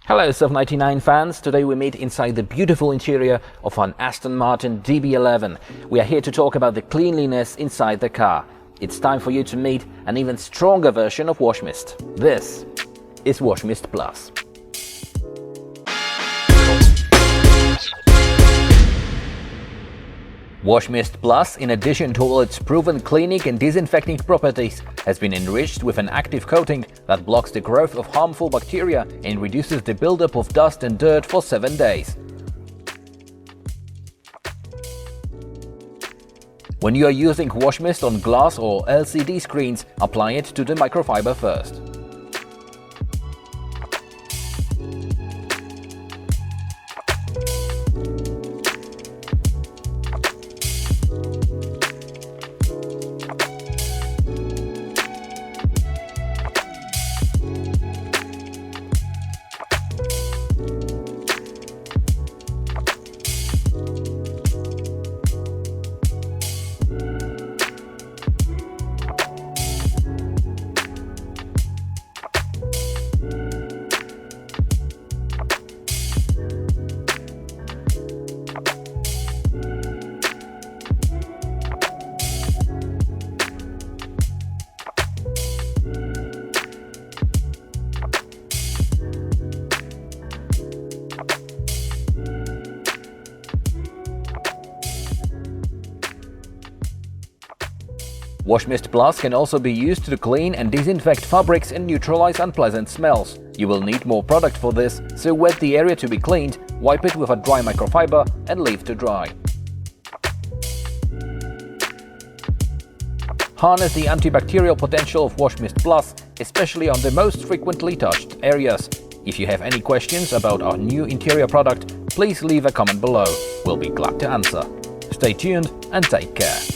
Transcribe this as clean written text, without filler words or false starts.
Hello Soft99 fans, today we meet inside the beautiful interior of an Aston Martin DB11. We are here to talk about the cleanliness inside the car. It's time for you to meet an even stronger version of Wash Mist. This is Wash Mist Plus. Wash Mist Plus, in addition to all its proven cleaning and disinfecting properties, has been enriched with an active coating that blocks the growth of harmful bacteria and reduces the buildup of dust and dirt for 7 days. When you are using Wash Mist on glass or LCD screens, apply it to the microfiber first. Wash Mist Plus can also be used to clean and disinfect fabrics and neutralize unpleasant smells. You will need more product for this, so wet the area to be cleaned, wipe it with a dry microfiber and leave to dry. Harness the antibacterial potential of Wash Mist Plus, especially on the most frequently touched areas. If you have any questions about our new interior product, please leave a comment below. We'll be glad to answer. Stay tuned and take care.